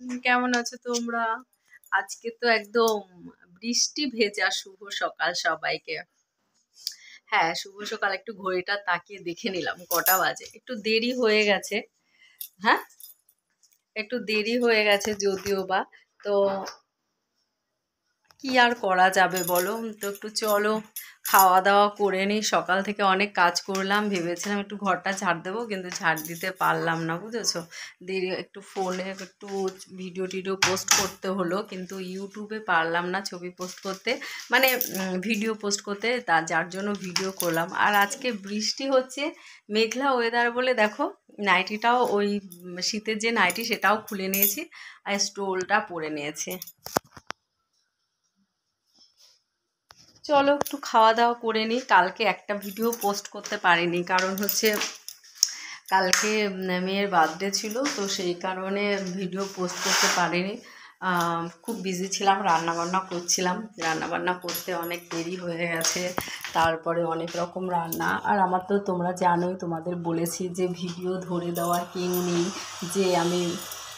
কেমন আছো তোমরা? আজকে তো একদম বৃষ্টি ভেজা শুভ সকাল সবাইকে। হ্যাঁ, শুভ সকাল। একটু ঘড়িটা তাকিয়ে দেখে নিলাম কটা বাজে। একটু দেরি হয়ে গেছে। হ্যাঁ, একটু দেরি হয়ে গেছে যদিও বা। তো কি আর করা যাবে বলো? তো একটু চলো খাওয়া দাওয়া করে নিই। সকাল থেকে অনেক কাজ করলাম, ভেবেছিলাম একটু ঘরটা ঝাড় দেবো, কিন্তু ঝাড় দিতে পারলাম না, বুঝেছো। দেরি একটু ফোনে একটু ভিডিও টিডিও পোস্ট করতে হলো, কিন্তু ইউটিউবে পারলাম না ছবি পোস্ট করতে, মানে ভিডিও পোস্ট করতে, যার জন্য ভিডিও করলাম। আর আজকে বৃষ্টি হচ্ছে, মেঘলা ওয়েদার বলে দেখো নাইটিটাও ওই শীতের যে নাইটি সেটাও খুলে নিয়েছি আর স্টোলটা পরে নিয়েছি। চলো একটু খাওয়া দাওয়া করে নিই। কালকে একটা ভিডিও পোস্ট করতে পারিনি, কারণ হচ্ছে কালকে মেয়ের বার্থডে ছিল, তো সেই কারণে ভিডিও পোস্ট করতে পারিনি। খুব বিজি ছিলাম, রান্নাবান্না করছিলাম, রান্নাবান্না করতে অনেক দেরি হয়ে গেছে। তারপরে অনেক রকম রান্না, আর আমার তো তোমরা জানোই, তোমাদের বলেছি যে ভিডিও ধরে দেওয়ার কেউ নেই, যে আমি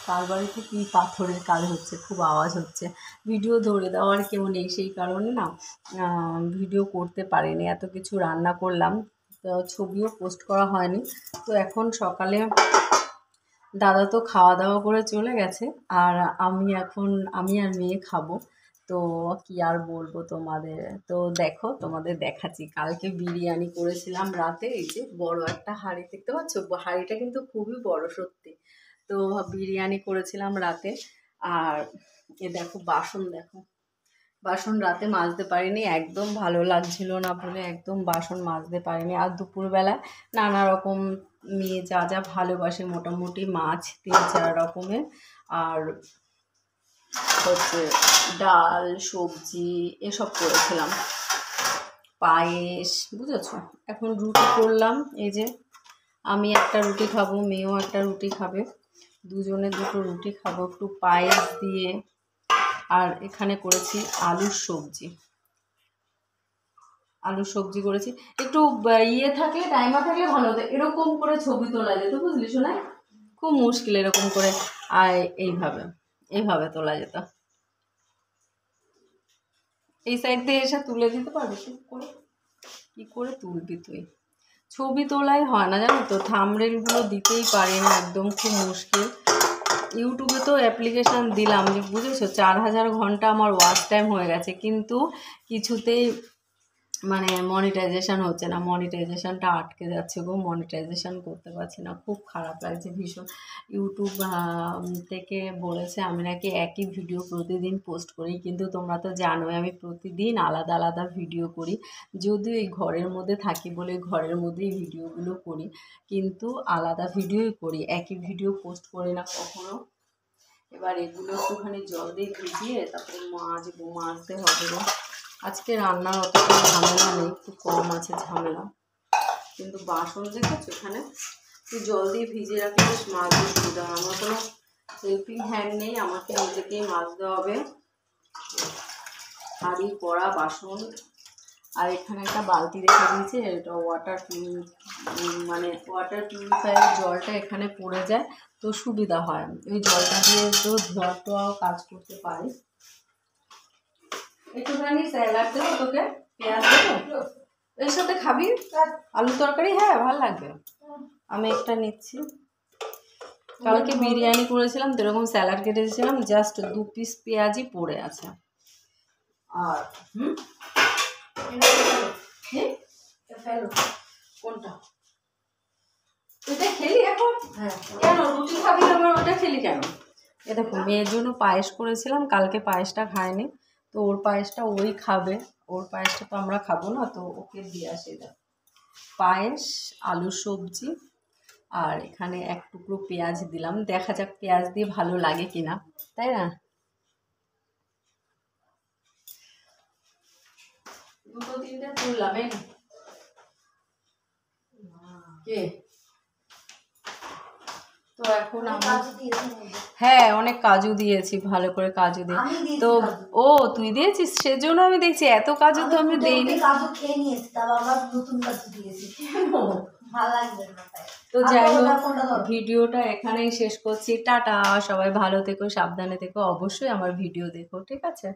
কার বাড়িতে কী পাথরের কাজ হচ্ছে, খুব আওয়াজ হচ্ছে, ভিডিও ধরে দেওয়ার কেউ নেই, সেই কারণে না ভিডিও করতে পারিনি। এত কিছু রান্না করলাম, তো ছবিও পোস্ট করা হয়নি। তো এখন সকালে দাদা তো খাওয়া দাওয়া করে চলে গেছে, আর আমি আর মেয়ে খাবো। তো কি আর বলবো তোমাদের, তো দেখো তোমাদের দেখাচ্ছি। কালকে বিরিয়ানি করেছিলাম রাতে, এই যে বড় একটা হাঁড়ি দেখতে পাচ্ছ, হাঁড়িটা কিন্তু খুবই বড় সত্যি। তো বিরিয়ানি করেছিলাম রাতে। আর এ দেখো বাসন, দেখো বাসন রাতে মাজতে পারিনি, একদম ভালো লাগছিল না বলে একদম বাসন মাজতে পারিনি। আর দুপুরবেলা নানা রকম মেয়ে যা যা ভালোবাসে মোটামুটি মাছ 3-4 রকমের, আর হচ্ছে ডাল সবজি এসব করেছিলাম, পায়েস, বুঝেছো। এখন রুটি করলাম, এই যে আমি একটা রুটি খাবো, মেয়েও একটা রুটি খাবে, দুজনে দুটো রুটি খাবো একটু পায়েস দিয়ে। আর এখানে করেছি আলুর সবজি, করেছি। একটু ইয়ে থাকলে, টাইমার থাকলে ভালো হতো, এরকম করে ছবি তোলা যেত, বুঝলি শোনা, খুব মুশকিল এরকম করে। আর এইভাবে এইভাবে তোলা যেত। এই সাইড দিয়ে এসে তুলে দিতে পারবি ঠিক করে? কী করে তুলবি তুই? ছবি তোলাই হয় না জানো তো, থাম্বনেইলগুলো দিতেই পারি না, একদম খুব মুশকিল। ইউটিউবে তো অ্যাপ্লিকেশান দিলাম, যে বুঝেছো 4000 ঘন্টা আমার ওয়াচ টাইম হয়ে গেছে, কিন্তু কিছুতেই মানে মনিটাইজেশান হচ্ছে না, মনিটাইজেশানটা আটকে যাচ্ছে গো, মনিটাইজেশান করতে পারছি না, খুব খারাপ লাগছে ভীষণ। ইউটিউব থেকে বলেছে আমি নাকি একই ভিডিও প্রতিদিন পোস্ট করি, কিন্তু তোমরা তো জানোই আমি প্রতিদিন আলাদা আলাদা ভিডিও করি, যদিও এই ঘরের মধ্যে থাকি বলে ঘরের মধ্যেই ভিডিওগুলো করি, কিন্তু আলাদা ভিডিওই করি, একই ভিডিও পোস্ট করি না কখনো। এবার এগুলো একটুখানি জল দিয়ে ভিজিয়ে তারপরে মাজতে হবে গো। আজকে রান্নার অতটা ঝামেলা নেই, একটু কম আছে ঝামেলা, কিন্তু বাসন দেখেছো এখানে তুই জল দিয়ে ভিজিয়ে রাখলে বেশ মাজতে সুবিধা হয়। আমার কোনো হেল্পিং হ্যান্ড নেই, আমাকে নিজেকেই মাজতে হবে হাঁড়ি কড়া বাসন। আর এখানে একটা বালতি রেখে দিয়েছে, এটা ওয়াটার পিউরিফায়ারের জলটা এখানে পড়ে যায়, তো সুবিধা হয়, ওই জলটা দিয়ে তো ধোয়া টোয়াও কাজ করতে পারি। একটুখানি স্যালাড দেবো তোকে, পেঁয়াজ দেবো, এর সাথে খাবি আলু তরকারি? হ্যাঁ ভালো লাগবে, আমি একটা নিচ্ছি। কালকে বিরিয়ানি করেছিলাম তো এরকম স্যালাড কেটে দিয়েছিলাম, জাস্ট 2 পিস পেঁয়াজই পড়ে আছে। আর কোনটা ওইটা খেলি এখন? হ্যাঁ কেন রুটি খাবি আবার ওটা খেলি কেন? এ দেখো মেয়ের জন্য পায়েস করেছিলাম, কালকে পায়েসটা খায়নি, তো ওর পায়েসটা ওই খাবে, ওর পায়েসটা তো আমরা খাবো না, তো ওকে দিয়ে আসি। পায়েস, আলু সবজি, আর এখানে এক টুকরো পেঁয়াজ দিলাম, দেখা যাক পেঁয়াজ দিয়ে ভালো লাগে কিনা, তাই না? দুটো তিনটে তুললাম, এই কে তো এখন হ্যাঁ অনেক কাজু দিয়েছি, ভালো করে কাজু দিয়ে তো। ও তুই দিয়েছিস, সেজন্য আমি দেখছি এত কাজু তো আমি দেইনি। কাজু খেয়ে নিয়েছি, তাও আবার নতুন কাজু দিয়েছি, ভালো লাগবে না তাই। তো যাই হোক, ভিডিওটা এখানেই শেষ করছি। টাটা, সবাই ভালো থেকো, সাবধানে থেকো, অবশ্যই আমার ভিডিও দেখো, ঠিক আছে।